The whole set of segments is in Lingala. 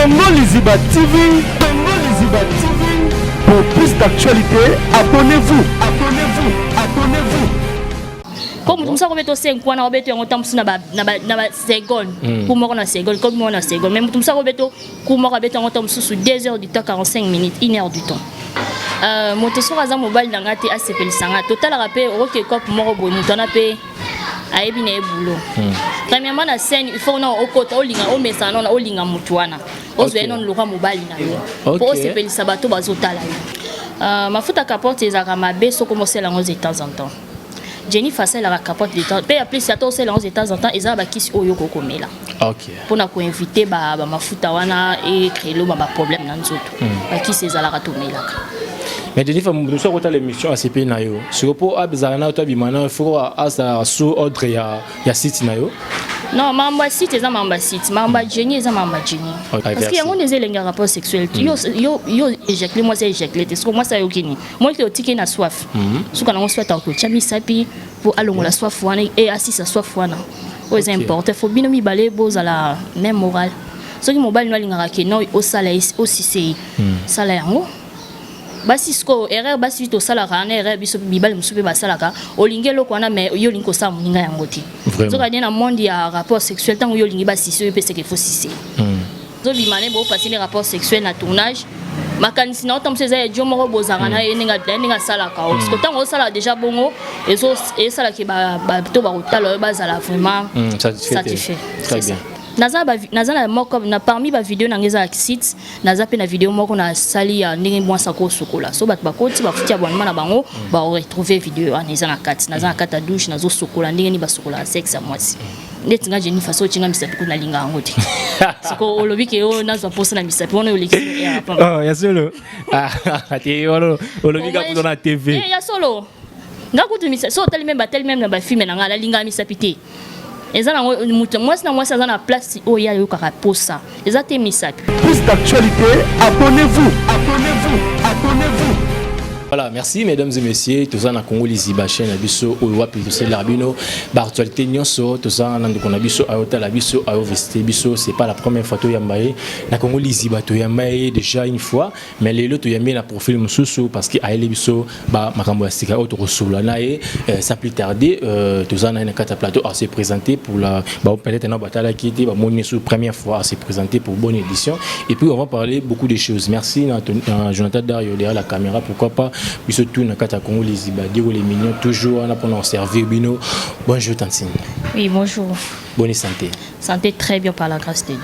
Congo Liziba TV, Congo Liziba TV. Pour plus d'actualité, abonnez-vous, abonnez-vous, abonnez-vous. Comme nous savons que 5 points, on va être en temps sur na seconde. Pour moi on a seconde, comme moi on a seconde. Même nous savons que pour moi on va être en temps sur 2 heures du temps, 45 minutes, 1 heure du temps. Mon sur azam mobile n'angate ACP sanga total rappel OK cop moko boy mutana pe ayebi na boulot. Premièrement na scène il faut na okota olinga o mesa na olinga mutuana. Ozo non loka mobile na yo. Pour ACP sabato bazotala yo. Mafuta capote ezaka mabe so commencer la de temps en temps. Jenny facile la capote de temps. Pe appeler ça to c'est de temps en temps ezaba bakisi oyo kokomela. OK. Pour na ko inviter ba mafuta wana et créer lo ba problème na nzoto. Bakisi ezala to melaka. Mais Jenny, nous sommes à l'émission ACP Nayo. Sur pour Abzana, il faut à sous ordre ya site Nayo. Non, mamba site est mamba site, mamba Jenny est mamba Jenny. Parce qu'il y a des éléments rapport sexuel. Yo éjecté moi c'est éjecté. Est-ce que moi ça yokini? Moi qui au ticket na soif. Ce qu'on a soif tant que chami sapi pour alongo la soif wana et assis sa soif wana. C'est important. Faut bien mi balé beaux à la même morale. Ce qui mobile no lingara ke non au salaire aussi c'est salaire ngo. Basi sko erreur basi to salaka na erreur biso bibal musupe basalaka olingelo kwana me yo linko sa muninga yango ti zo ka na monde ya rapport sexuel tant yo lingi basi so pese ke fosisi zo bimane bo passer les rapports sexuels na tournage makanisi na otam seza jo moko bozanga na ninga salaka parce que tant o sala déjà bongo ezo e sala ke ba to ba otalo bazala vraiment satisfait très bien. Naza moko na parmi ba vidéo na ngeza site naza pe na vidéo moko na sali ya ndenge mwasa ko sokola so bat bakoti ba futi abonnement na bango ba retrouver vidéo aneza na kati naza na kata douche nazo sokola ndenge ni ba sokola sexe mwasi ndeti nga Jenny faso chinga misapi kuna linga ngoti siko olobi ke o nazo posta na misapi ona oliki ya solo ati olobi ka kuna TV ya solo ngakutu misapi so tel même na ba film na ngala linga misapi te. Moi, c'est dans la place où il y a eu posa. Plus d'actualité, abonnez-vous, abonnez-vous, abonnez-vous. Voilà, merci mesdames et messieurs, tous en Congo Liziba chaîne abiso ou wapi to c'est l'arbino, actualité nyonso, tous en ando qu'on abiso à hôtel abiso à ovesti biso, c'est pas la première fois to yambaye, na Congo Liziba to yambaye déjà une fois, mais les autres yambaye na profil mususu parce que aile biso ba makambo asika auto resula na et sans plus tarder, tous en na kata plateau à se présenter pour la peut-être na batala qui était ba moni sous première fois à se présenter pour bonne édition et puis on va parler beaucoup de choses. Merci à Jonathan Dario derrière la caméra, pourquoi pas biso tout na kata Congo Liziba dire les mignons toujours on a pendant servir bino. Bonjour Tantine. Oui, bonjour. Bonne santé. Santé très bien par la grâce de Dieu.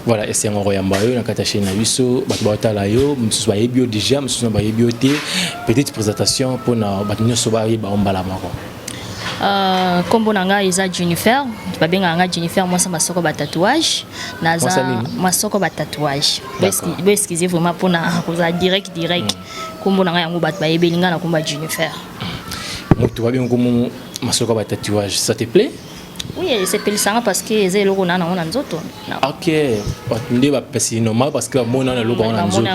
Voilà, et c'est un royaume na kata chez na biso batata la yo mususu ba yebio déjà mususu ba yebio te petite présentation pour na batunyo sobari ba ombala mako. Kombo nanga eza Jennifer, babenga nga Jennifer moi ça masoko ba tatouage, naza masoko ba tatouage. Excusez vraiment pour na koza direct. Kombo nanga yango bat ba yebelinga na komba Jennifer. Moto ba bien comme masoko ba tatouage, ça te plaît? Oui, c'est pelissant parce que c'est le rona na nzoto. OK, ndé ba pesi normal parce que mona na logo na nzoto.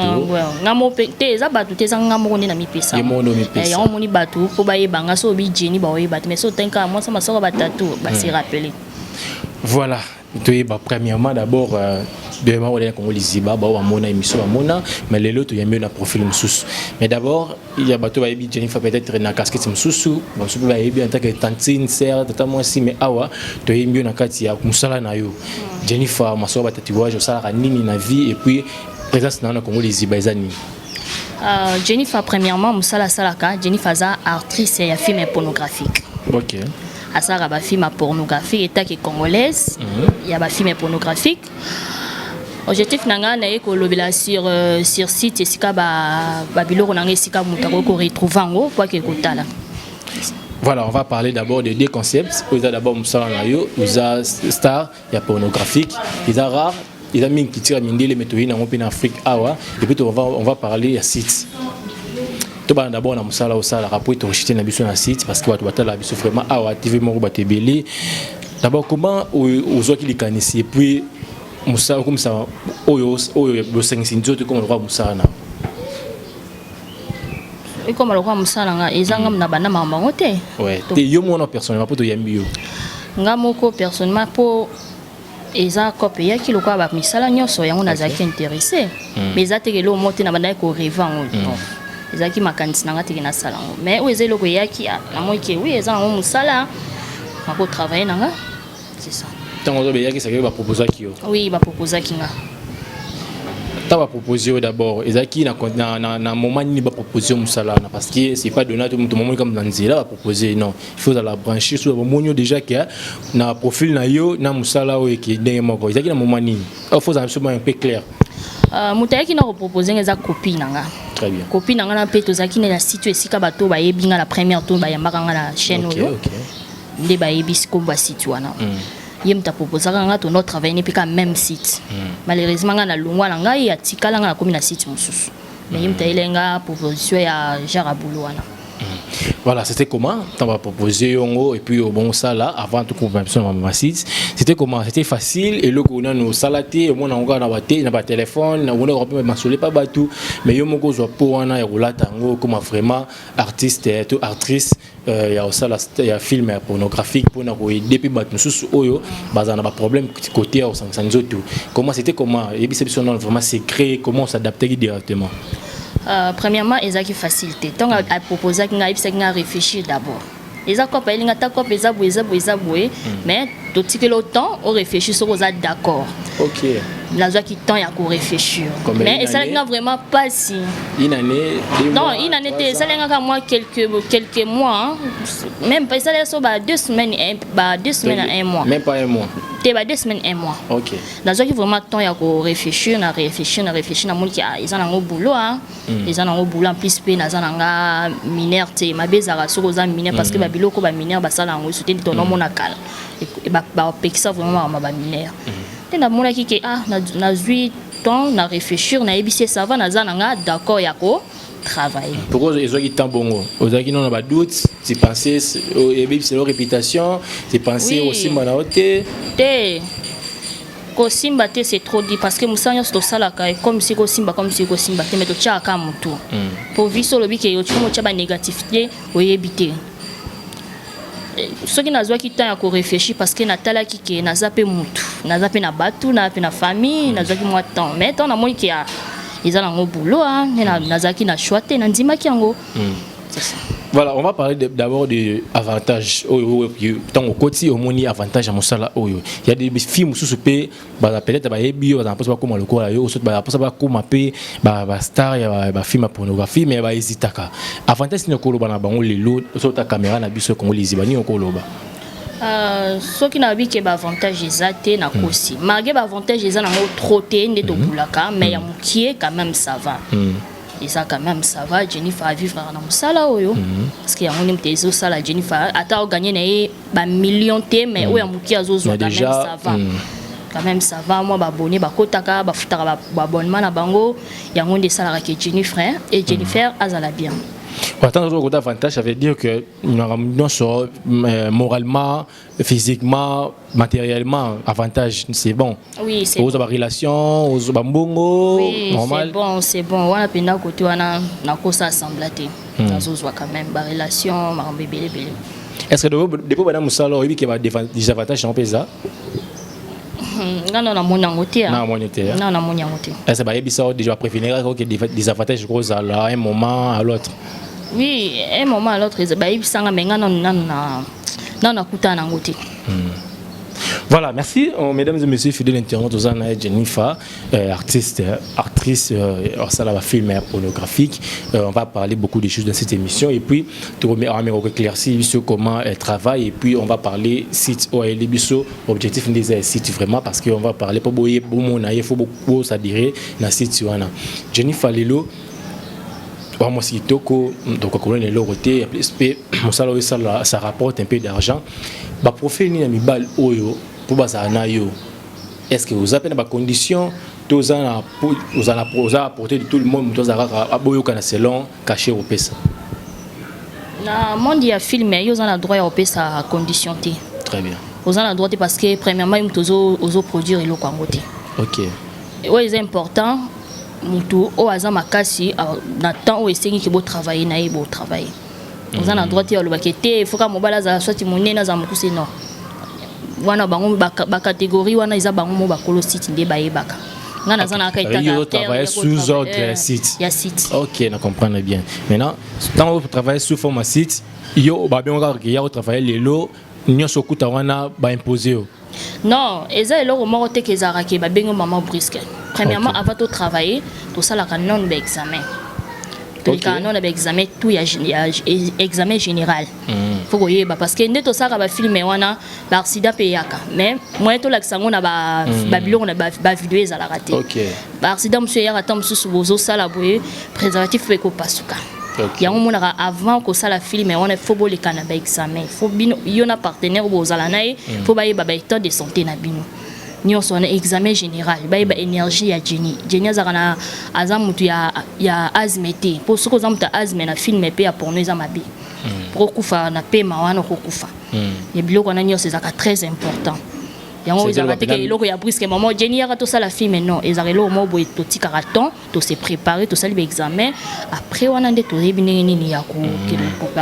Ngamo te za batu te zanga mo na mi pesa. Ya moni batu po ba yebanga so bi Jenny ba oyebatu mais so tenka moi ça masoko ba tatou ba se rappeler. Voilà, premièrement d'abord demain on est Congo Liziba ba mona émission ba mona mais les autres il y a mieux na profil mususu. Mais d'abord il y a bato ba yebi Jennifer peut-être na casquette mususu, bon so ba yebi en tant que tantine sœur tata moi si mais awa to yebi na kati ya musala na yo. Jennifer maso ba tatouage osala nini na vie et puis présence na Congo Liziba ezani. Jennifer premièrement musala salaka Jennifer za actrice ya film pornographique. OK. Asara ba film pornographique état qui congolaise, il y a ba film pornographique. Objectif nanga na ekolobela sur site esika ba biloko nanga esika mutako ko retrouver ngo pour que kotala. Voilà, on va parler d'abord de deux concepts. Vous avez d'abord musala na yo, vous avez star, il y a pornographique, il y a rare, il y a min qui tire mindele metoyi na en Afrique awa et puis on va parler à site. Tout d'abord na musala osala rapport to rejeter na biso na site parce que watu batala biso vraiment awa TV moko batebeli. D'abord comment aux qui les connaissent et puis musala comme ça oyo bo sengi nzoto comme le musala na. Et comme le roi musala nga ezanga na bana mama te. Ouais, te yo mona personnellement pour to yambi yo. Nga moko personnellement pour eza copie ya kilo kwa ba misala nyoso yango nazaki intéressé mais za te lo moté na banda ko revendre non ezaki makanisi nanga te na sala mais o ezelo ko yaki na moi ke oui eza ngo musala ko travailler nanga c'est ça tant on yaki ça va proposer ki yo oui ba proposer ki nga ta va proposer d'abord ezaki na moment ni ba proposer musala parce que c'est pas donné tout le monde comme dans nzela va proposer non il faut la brancher sur le monyo déjà que na profil na yo na musala o ki ndenge moko ezaki na moment ni il faut absolument un peu clair mutayaki na proposer eza copie nanga très bien copie nanga na peto zaki na site esika bato ba yebinga la première tour ba yambaka nga na chaîne oyo nde ba yebisi ko ba site wana yem ta proposer nga to notre travail n'est pas même site malheureusement nga na lungwa na ngai ya tikala nga na komi na site mususu mais yem ta elenga proposition ya Jarabulo wana. Voilà, c'était comment on va proposer et puis au bon ça là avant tout convention ma site c'était comment c'était facile et le qu'on a nos salaté au moins on a na téléphone on a pas mentionné pas batou mais yo moko zo po wana ya rolata ngo comme vraiment artiste et actrice ya osala ya film pornographique pour na ko depuis batou sous oyo bazana ba problème côté au sanzoto comment c'était comment et puis c'est vraiment secret comment s'adapter directement. Premièrement, ils ont facilité. Tant à proposer qu'ils ont réfléchir d'abord. Ils ont compris, ils ont compris, mais tout ce que le temps, on réfléchit sur les d'accord. Ok. La joie qui temps, il y a qu'on réfléchir. Mais ça n'a vraiment pas si. Une année. Non, une année, ça n'a moi quelques mois. Même pas ça, ça 2 semaines, 2 semaines à 1 mois. Même pas 1 mois. T'es 2 semaines, 1 mois. Ok. La joie qui vraiment temps, il y a qu'on réfléchir, on réfléchir, dans monde qui ils ont un boulot, ils ont un boulot en plus, ils ont un mineur, ma bezara sur aux mineurs parce que babilo ko ba mineur ba sala ngo soutien ton nom monakal et ba pekisa vraiment ma mineur. Na mona ki ke na 8 temps na réfléchir na ebisi ça va na zananga d'accord yako travailler. Pourquoi ils ont qui temps bongo ozaki non ba doute tu pensais et c'est leur réputation tu pensais aussi manaote te ko simba te c'est trop dit parce que musanya sto sala ka comme si ko simba te mais to chaka mutu pour viso lobi ke yo chumo cha ba négativité oyebité ce qui n'a pas quitté à réfléchir parce que Natala qui n'a zappé mutu n'a zappé na batu n'a zappé na famille n'a zappé moi temps mais tant na moi qui a ils ont un boulot n'a zaki na choité n'a ndima ki yango c'est ça. Voilà, on va parler d'abord des avantages. Tant au côté, au moins, avantage à mon salaire. Il y a des films sous ce pays, peut-être, bio, on pas comment le quoi, on pas comment appeler, star, il y a des films à pornographie, mais il y a des avantages, c'est que on les lots, sur ta caméra, on a vu ce qu'on les ibani, on coloba. Ce qui n'a vu que avantage est na kosi. Malgré avantage est na trop té de boulaka, mais il y a moutier quand même ça va. Et ça quand même ça va Jennifer a vivre dans musala oyo parce que on aime zo sala Jennifer ata gagner na ba million té mais oya muki azozo quand même ça va quand même ça va moi ba abonné ba kotaka ba futaka ba abonnement na bango yango nde sala ka Jennifer et Jennifer azala bien. Attends, d'autres avantages, ça veut dire que moralement, physiquement, matériellement, avantage, c'est bon. Oui, c'est bon. Aux relations, aux bambongo, oui, normal. C'est bon. On a pena côté on a cosa assemblaté. Ça se voit quand même ba relation, ma bébé. Est-ce que depuis madame Moussala, il y a des avantages dans le ça? Non, mon yangoté. Non, mon yangoté. Non, mon yangoté. Est-ce que ça déjà prévenir que des avantages gros à un moment à l'autre? Oui, un moment à l'autre, voilà, merci mesdames et messieurs fidèles internautes, aux années Jennifer, actrice au film pornographique. On va parler beaucoup de choses dans cette émission et puis on va éclaircir sur comment elle travaille et puis on va parler site objectif des sites vraiment parce qu'on va parler pour il faut beaucoup s'adhérer dans site Jennifer Lelo. Moi si toko donc on est l'autorité ça rapporte un peu d'argent ba profil ni mi bal oyo pour basa na yo est-ce que vous avez des conditions tous en apporter de tout le monde tous à boyo kana selon caché au pesa na monde ya film yo en a droit au pesa à condition té très bien vous en a droit parce que premièrement ils ozo produire le kwangote OK et ouais c'est important mutu o aza makasi na temps o esengi ki bo travailler na bo travailler. Vous en a droit ya lo bakete faut ka mobala za soit monena za mukuse non. wana bango ba catégorie wana isa bango mo ba kolo site nde ba yebaka ngana zana ka ita il travaille sous ordre site. Ya site. OK, on comprend bien. Maintenant, quand vous travaillez sous forme site, yo ba bien nga ya travailler lelo nyoso kuta wana ba imposer. Non, eza eloko moko te ke zara ke ba bengo maman brisque. Premièrement, avant de travailler, tout ça la canon ba examen. Tout canon ba examen tout ya examen général. Faut que yeba parce que ndeto ça ba filmer wana ba accident pe yaka. Mais moi to la sango na ba biloko na ba vidéo ezala raté. OK. Ba accident monsieur yaka tam sous bozo sala boye préservatif pe ko pasuka. Il y a un moment avant que ça la film on est faut les cannabis examen faut bino yona partenaire bozala nae faut ba yeba ba état de santé na bino ni on son examen général ba yeba énergie ya Jenny azana azamutu ya azmete pour ce que zamuta azme na film pe ya porno za mabi pour kufa na pe mawana ko kufa ya biloko na nyo c'est très important yango ezaka te ke eloko ya brisque maman Jenny yaka to sala film non ezaka eloko mo boye to tika carton to se préparer to sali ba examen après wana nde to rebi nini ya ko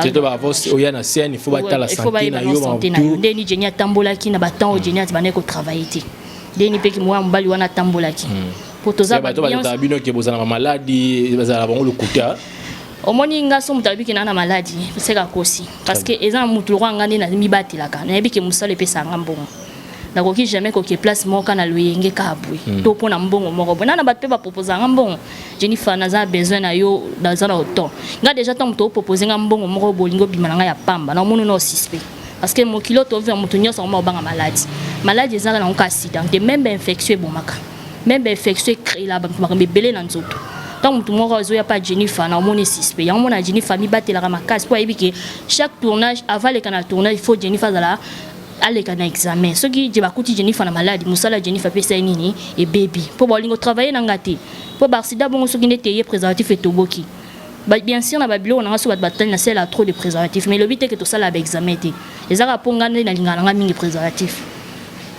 ke to ba avos oya na scène il faut ba ta la santé na yo nde ni Jenny atambolaki na batant Jenny atibane ko travailler te nde ni pe ki moi mbali wana atambolaki pour to za ba to ba bino ke bozana maladie bazala bango le kuta omoni nga so mutabi ki na maladie c'est ka kosi parce que ezan mutu rwanga ndi na mibatilaka na yebi ke musale pesa ngambongo nakoki jamais koki place moko na loyenge ka abwe to pona mbongo moko bona na bato ba proposer ngambongo Jennifer naza besoin na yo dans un auto nga déjà tant to proposer ngambongo moko bolingo bimalanga ya pamba na monu no suspect parce que mon kilo to vers mutunyo sa mo banga maladie ezaka na nka accident de même infection bomaka même infection créé la banque makambe belé na nzoto tant mutu moko azo ya pas Jennifer na moni suspect ya mona Jennifer mi batela ma casse pour éviter chaque tournage avant le canal tournage il faut Jennifer là aller kana examen ce qui je bakuti Jennifer na maladie musala Jennifer pesa nini et baby pour bolingo travailler na ngati pour barsida bongo ce qui n'était préservatif et toboki bien sûr na babilo na so batali na c'est là trop de préservatifs mais le but est que tout ça la examen té ezaka ponga na lingana nga mingi préservatif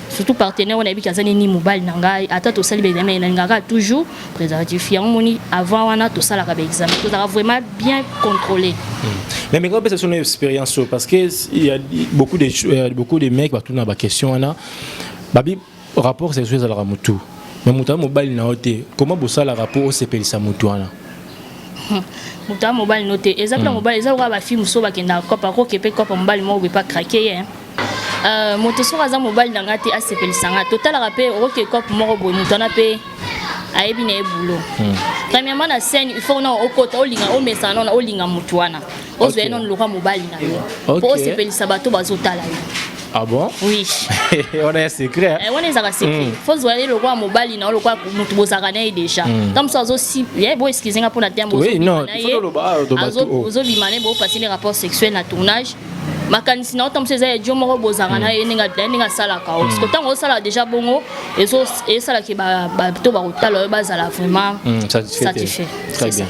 surtout partenaire on a bi kazani ni mobile na ngai ata to sali examen na ngaka toujours préservatif ya moni avant wana to sala ka examen tout ça vraiment bien contrôlé. Mais quand c'est une expérience parce que il y a beaucoup de mecs partout dans la question là babi rapport sexuel à la mutu mais mutu mobile na hote comment bossa la rapport au CPL sa mutu là mutu mobile noté exactement mobile ça va ba film so ba kenda ko pa ko kepe ko pa mobile mo pas craquer hein moto so za mobile na ngati a CPL sanga total rappel o ke ko mo bo mutu na pe ayebi na ebulo premièrement na scène il faut na okota olinga o mesana na olinga mutu wana ozwe non lokwa mobile na yo pour se pelisa bato bazotala yo. Ah bon? Oui. On a un secret. On est un secret. Faut voir le roi mobile na lokwa mutu bozaka na déjà comme ça aussi bon excusez-moi pour la terme oui non il faut le bas de bato ozo bimane bo passer les rapports sexuels na tournage makanisi na otam seza ejo moko bozanga na ninga sala ka parce que tant sala déjà bongo et sala ki ba to ba otala bazala vraiment satisfait. Très bien.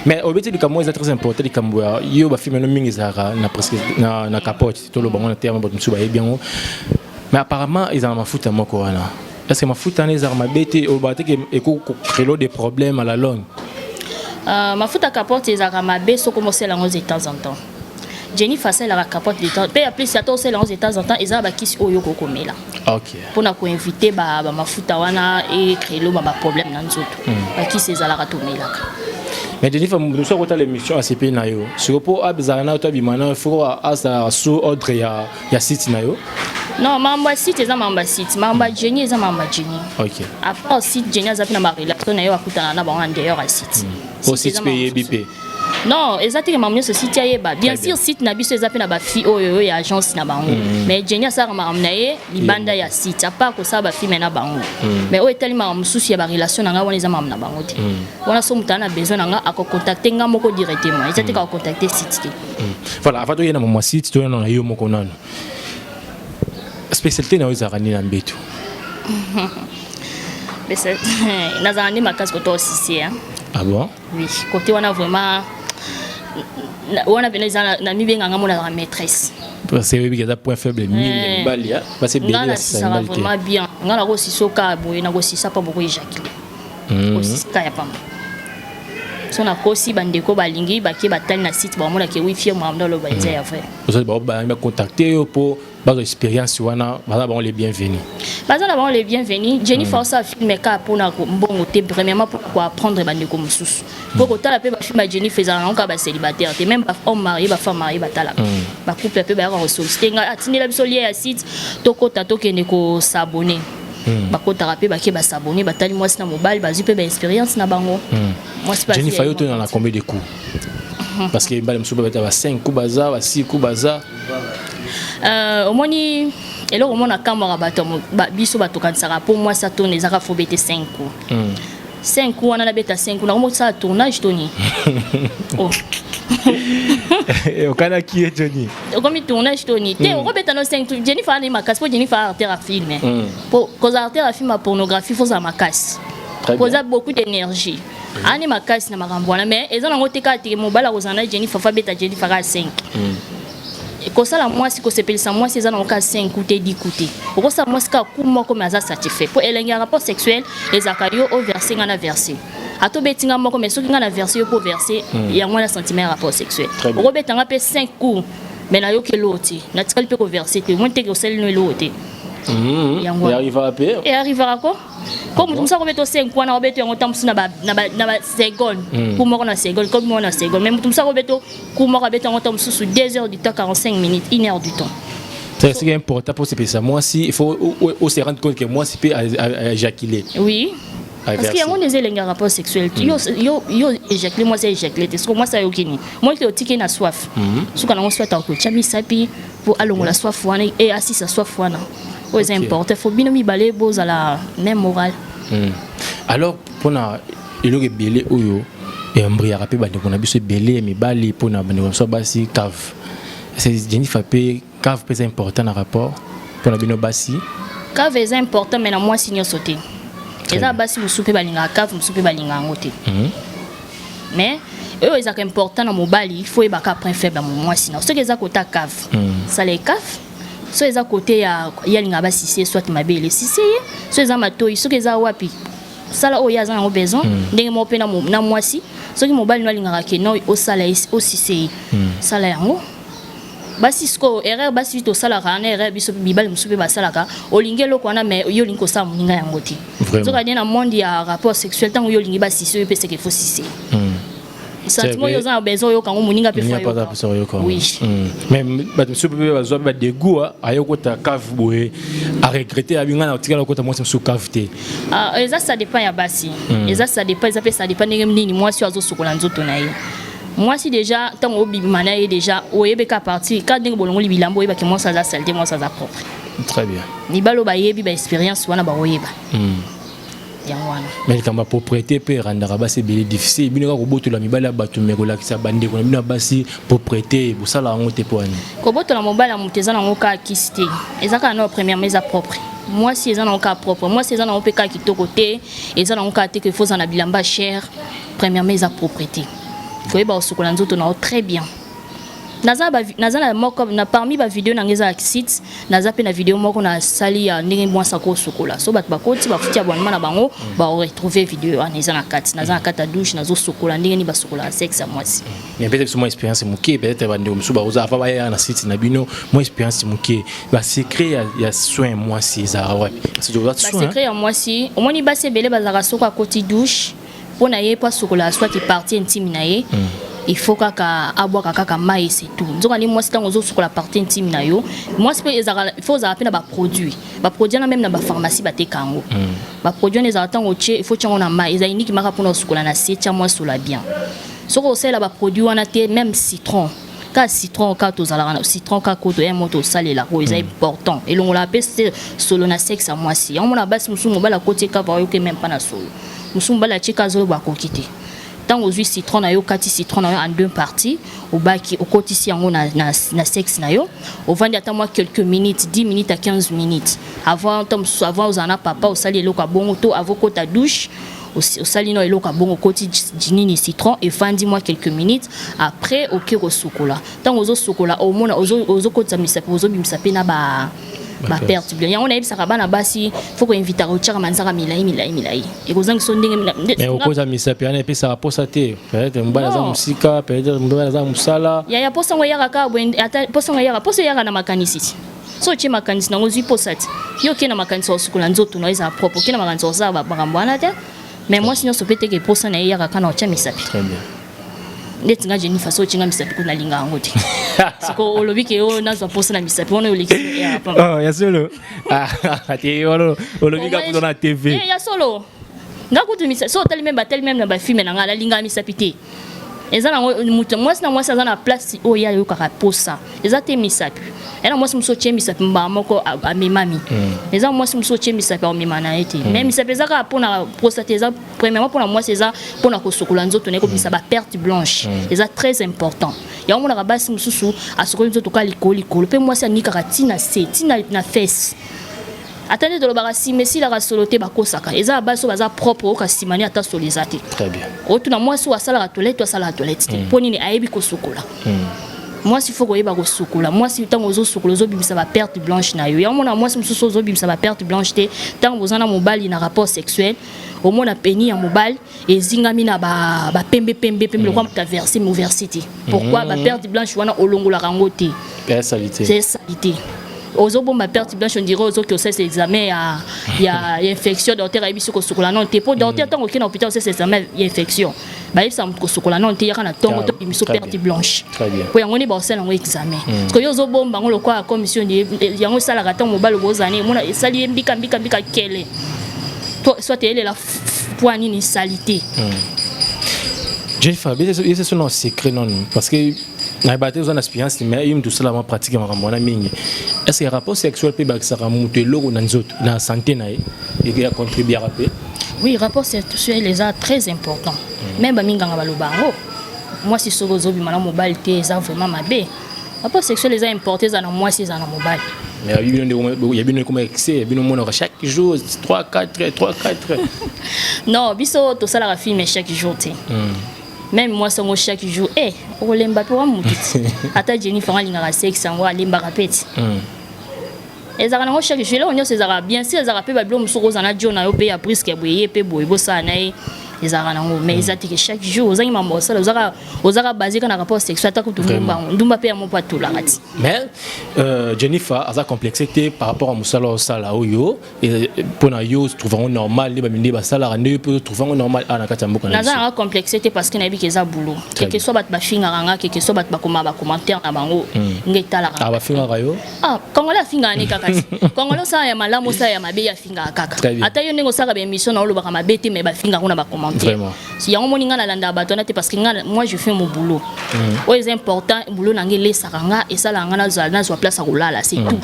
Mais au biti likamo est très important likamo yo ba film no mingi zara na presque na capote to lo bango na terme botu suba bien mais apparemment ils en mafuta moko wana est-ce que mafuta les armes bête au baté que ko créer des problèmes à la longue mafuta capote les armes bête so commencer là de temps en temps Jennifer c'est la capote de temps pe appeler ça to c'est là de temps en temps ils ba kisi oyo ko komela. OK pour na ko inviter ba mafuta wana et créer le ba problème na nzoto ba kisi za la ratomela. Mais Jennifer nous sommes à l'émission à CP na yo sur pour abzana to bimana faut asa sous ordre ya site na yo non mamba site za mamba site mamba Jenny za mamba Jenny. OK à part site Jenny za pina ba relation na yo akutana na ba en dehors à site au site BP non exactement mamyo ce site yeba bien sûr site na biso ezapena ba fi oyo ya agence na bango mais Jenny ça ramna ye libanda ya site à part ko ça ba fi mena bango mais o etali ma mususu ya ba relation na nga wana ezama na bango te wana so mutana besoin na nga ako contacter nga moko directement ezati ka contacter site voilà avant to yena mo site to na yo moko nano spécialité na ozarani na mbeto mais c'est nazani makas ko to aussi hein. Ah bon? Oui, côté on a vraiment on a venu na mi benga ngamo na maîtresse. Parce que oui, il y a point faible mille balia, parce que bien ça va vraiment bien. Ngala ko sisoka boye na ko sisa pa beaucoup éjaculer. Ko sika ya pamba. so na kosi bandeko balingi baki batali na site ba mona ke wifi mo amna lo ba eza ya vrai vous ba contacter pour par expérience wana bala ba les bienvenus les bienvenus Jennifer ça filme ka pour na mbongo te premièrement pour apprendre bandeko mususu pour que tala pe ba filme Jennifer za na ka ba célibataire te même ba homme marié ba femme mariée ba tala ba couple pe ba ko solliciter nga atini la biso lié ya site to kota to kene ko s'abonner bakotaka pe bake basabone batali mwasi na mobile bazwi pe ba expérience na bango mwasi pas Jennifer yo to na combien de coups parce que mbale msuba beta ba 5 coups baza ba 6 coups baza omoni eloko mona kamera bato biso batokanisaka po mwasi atone ezaka fo bete 5 coups 5 coups wana na beta 5 coups na komo sa tournage toni oh okana qui est Johnny comme tournage Tony te on beta no 5 Jennifer ani makasi po Jennifer artère à filmer pour cause artère à film à pornographie faut ça makasi pose beaucoup d'énergie ani makasi na makambo wana mais ezana ngote ka te mobala kozana Jennifer fa beta Jennifer à 5 ko sala mwasi ko sepelisa mwasi ezana ngoka 5 ou 10 côté ko sa mwasi ka kuma comme aza satisfait pour elenga rapport sexuel ezaka yo au verser ngana verser ato betinga moko mais soki ngana verser pour verser ya ngwana sentiment rapport sexuel ko betanga pe 5 coups mais na yo ke loti na tikali pe ko verser te monte ke oseli no loti et arrivera pe et arrivera quoi comme tout ça ko beto 5 coups na ko beto yango tamsu na ba seconde pour moko na seconde comme moi na seconde même tout ça ko beto ko moko beto yango tamsu sur 2 heures du temps 45 minutes 1 heure du temps. C'est ce qui est important pour ces ça moi si il faut se rendre compte que moi si peut éjaculer. Oui. Parce qu'il y a un rapport sexuel. Yo éjaculé, moi c'est éjaculé. Parce que moi ça yokini. Moi qui otiki na soif. Ce qu'on a soit en coach, chami sapi pour alongo la soif wana et assis sa soif wana. C'est important. Faut bien mi balé beaux à la même morale. Alors pour na il y a belé oyo et embria rapé ba on a biso belé mi balé pour na bande so basi cave. C'est Jennifer pe cave c'est important dans rapport pour na bino basi. Cave est important mais na moi signe sauter. Eza basi musupe balinga cave musupe balinga ngote. Mais eux ils sont important dans mobile il faut ebaka point faible à moi sinon ce que eza côté cave ça les cave so eza côté ya linga basi c'est soit mabele si c'est so eza matoi ce que eza wapi sala o yaza ngo besoin ndenge mo pe na mwasi so ki mobile no linga ke no o sala aussi c'est sala yango basi sko erreur basi to sala ka na erreur biso bibali musupe ba sala ka olinge loko wana mais yo linko sa muninga yango ti so ka na monde ya rapport sexuel tango yo lingi basi so pe c'est que faut si sentiment yo za besoin yo kango muninga pe faut yo oui mais ba musupe ba zo ba dégoût ayoko ta cave boé à regretter abinga na otika loko ta moi sur cave ah ça dépend ya basi ça dépend ça dépend nini moi si azo sokola nzoto na ye. Moi si déjà tant au bimana est déjà oyebe ka parti quand ndenge bolongo libilambo oyeba ke moi ça za saleté moi ça za propre. Très bien. Ni balo ba yebi ba expérience wana ba oyeba. Yangwana. Mais quand ma propriété peut rendre basi belé difficile bino ka boto la mibala batu mekola kisa bande ko bino basi propriété bo sala ngote poani. Ko boto la mobala muteza na ngoka kiste. Ezaka na première maison propre. Moi si ezana ngoka propre, moi si ezana ngope ka kitoko te, ezana ngoka te que faut en bilamba cher, première maison propriété. Koyeba osokola nzoto na très bien. Naza na moko na parmi ba vidéo na ngeza site naza pe na vidéo moko na sali ya ndenge mwasa ko sokola so bat bakoti ba futi abonnement na bango ba retrouver vidéo aneza na kati naza na kata douche nazo sokola ndenge ni ba sokola sexe mwasi. Mais peut-être mon expérience muke peut-être ba ndeko musuba uza fa ba ya na site na bino mon expérience muke ba secret ya soin mwasi za wapi. C'est du soin. Secret ya mwasi au moni ba se belé ba za soka koti douche pour na ye pas sokola soit partie intime na ye. Il faut kaka abwaka kaka mai c'est tout nzoka ni moi c'est tango zo sur la partie intime na yo moi c'est il faut za apena ba produit na même na ba pharmacie ba tekango ba produit les attend che il faut tchango na mai za iniki maka pona sukola na se tcha moi sur la bien soko sela ba produit wana te même citron ka citron ka to zala na citron ka ko to un moto salé la ko est important et l'on l'appelle solo na sexe à moi si on mona basi musumu bala côté ka ba yo que même pas na solo musumu bala chika zo ba ko kité. Tant aux huiles citron na yo kati citron na yo en deux parties au baki au côté ici en na sexe na yo au vend attend moi quelques minutes 10 minutes à 15 minutes avant aux ana papa au sali loka bongo to avant ta douche au sali no loka bongo côté jinini citron et vendi moi quelques minutes après au kiro sokola tant aux sokola au mona aux côté misape aux bimsape na ba perte blanche yango na yebisaka bana basi faut ko inviter ko tchaka manzaka milai et ko zangi so ndenge mais okoza misapi ana epesa raposa te peut-être mbala za musika peut-être mbala za musala ya posa ngo yaka ka ata posa ngo yaka posa yaka na makanisi so chi makanisi nango zwi posati yo ke na makanisi osukula nzoto na isa propre ke na makanisi osa ba bana te mais moi sinon sopete ke posa na yaka kana ocha misapi très bien ndeti nga jeni faso chinga misapi kuna linga ngo te siko olobi ke yo nazwa posa na misapi ona oliki ya pamba oh ya solo ati olobi ka kuna TV ya solo nga kutu misapi so tali même na ba film na nga la linga misapi te ezana mutu mwasi na mwasi azana place o ya yo kaka posa ezate misapi ena mwasi muso che misapi mba moko amemami ezana mwasi muso che misapi o memana ete mais misapi ezaka pona posa te eza premièrement pona mwasi eza pona kosokola nzoto ne ko bisa ba perte blanche eza très important ya mona ka basi mususu asokola nzoto ka likoli pe mwasi anika ka tina se tina na fesse attendez de l'obara si mais si la rasoloté bakosaka eza baso baza propre ka simani ata solizati très bien otuna mwasi wa sala la toilette poni ni aibi kosukola mwasi faut koyeba kosukola mwasi tango ozo sukola ozo bimisa ba perte blanche na yo ya mona mwasi mususu ozo bimisa ba perte blanche te tango bozana mobali na rapport sexuel au mona peni ya mobali ezingami na ba pembe le kwa ta verser université pourquoi ba perte blanche wana olongola rango te c'est salité ozo bomba perte blanche on dirait ozo que c'est examen ya infection docteur abiso ko sukola non te po docteur tango ki na hôpital c'est examen ya infection ba yebisa ko sukola non te ya kana tongo to biso perte blanche po yango ni ba osala ngo examen parce que yo ozo bomba ngo lokwa commission yango sala ka tango mobalo bozani mona esali mbika kele to soit elle la poigne ni salité Jennifer c'est son secret non parce que na batté aux expérience mais il me tout cela pratique en ramona mingi est-ce que rapport sexuel peut bakisaka mutu loko na nzoto na santé na et qui a contribué à rappeler oui rapport sexuel les a très important même ba minganga balobango moi si sogozo bi mala mobile te ça vraiment mabe rapport sexuel les a importé ça na moi si ça na mobile mais il y a bien comme excès bien mon chaque jour 3 4 non biso to sala film chaque jour te même moi songo chaque jour o lemba pe wa mutu ata Jennifer alinga sexe ngo alemba rapeti ezaka nango chaque jour là on est ezaka bien si ezaka pe ba bilo musoko zana jona yo pe ya presque boye pe boye bosa na ezaka nango mais ezatike chaque jour ozangi mambo sala ozaka basé kana rapport sexuel ata kutu ndumba pe ya mo pa tola ngati mais Jennifer a sa complexité par rapport à musala sala oyo et pona yo trouvons normal les baminde ba sala ne peut trouver normal ana kata mboka na za complexité parce que na bi keza boulot que soit bat ba finga ranga que soit bat ba koma ba commentaire na bango ngeta la ba finga rayo kongola finga ni kakati kongola sa ya malamu sa ya mabe ya finga kaka ata yo nengo saka ba émission na oloba ka mabete mais ba finga kuna ba vraiment si yango moninga na landa batona te parce que moi je fais mon boulot c'est important boulot na ngele sakanga et ça la ngana na zo place à kolala c'est tout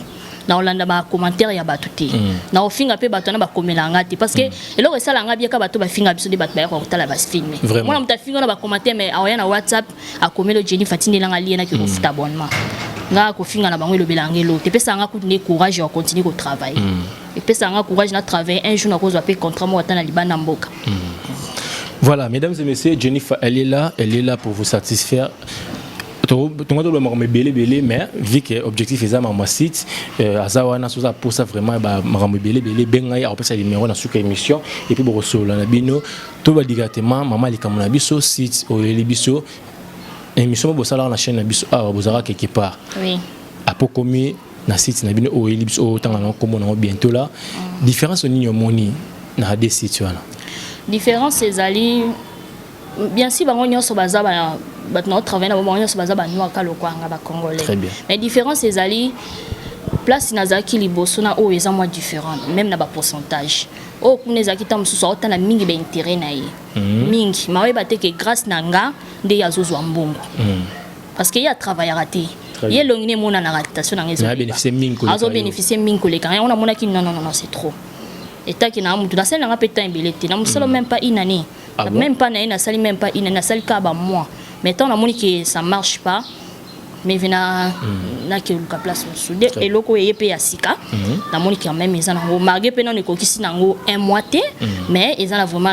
na olanda ba commentaire ya batuti na ofinga pe batona ba komela ngati parce que eloko ça la ngabia ka bato ba finga biso de bato ba ko tala ba filmer moi na mtafinga na ba commentaire mais aoya na WhatsApp akomelo Jenny Fatine langa liena ki ko futa abonnement nga ko finga na bango lobela ngelo te pesa nga ku ne courage à continuer ko travailler et pesa nga courage na travailler un jour na ko zo pe contrat mo atana libana mboka. Voilà, mesdames et messieurs, Jennifer, elle est là pour vous satisfaire. Tout le monde me belé, mais vu que l'objectif est ma site, Azawana Souza pour ça vraiment, me belé, benga, après ça numéro dans cette émission, et puis bon, sur la bino, tout va directement, maman les kamona biso site, ou les biso, émission bon ça là la chaîne biso, bozara quelque part. Oui. Après comme na site na bino, ou les biso, autant comme on bientôt là, différence au niveau moni, na des sites là. Différence c'est ali bien si bango nyonso baza ba notre travail na bango nyonso baza ba noa ka lokwanga ba congolais mais différence c'est ali place nazaki liboso na o eza moi différent même na ba pourcentage o kuneza kita mususu otana mingi ba intérêt na ye mingi mawe bateke grâce nanga nde yazozo mbongo parce que il y a travail raté il est longine mona na ratation nanga azo bénéficier mingi koleka on a mona ki non c'est trop et tant qu'il y a un mutu nasali nanga pétain bileti na musalo même pas une année même pas na sali même pas une année sali ka ba mois mais tant na moni que ça marche pas mais vena na ke luka place soude et loko yepe ya sika na moni quand même ils en ont margué pe non ko kisi nango un mois té mais ils en vraiment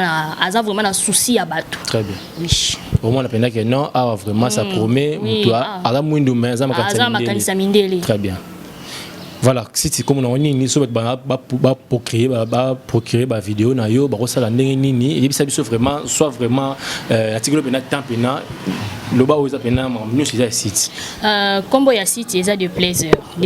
na souci à bateau très bien oui au moins la peine que non vraiment ça promet toi ala mwindu mais za makanisa mindele très bien Voilà, si comme on a ni so ba procurer ba vidéo na yo ba ko sala ndenge nini et puis ça biso vraiment soit vraiment article bena temps pena le ba oza pena mieux c'est site combo ya site eza de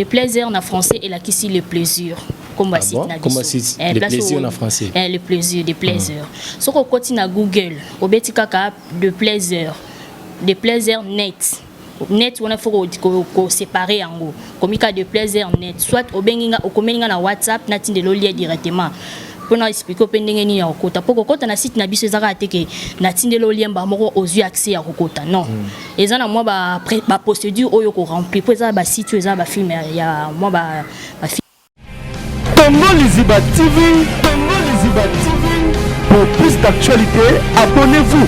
plaisir na français et la kisi le plaisir combo site na biso le plaisir na français le plaisir de plaisir so ko koti na Google obeti kaka de plaisir net on a faut ko séparer yango komika de plaisir net soit obenginga okomeninga na WhatsApp na tindelo lien directement pour na expliquer pe ndenge ni ya okota poko kota na site na biso ezaka teke na tindelo lien ba moko ozu accès ya okota non eza na moi ba procédure oyo ko remplir pour eza ba site eza ba film ya moi ba Congo Liziba TV pour plus d'actualité abonnez-vous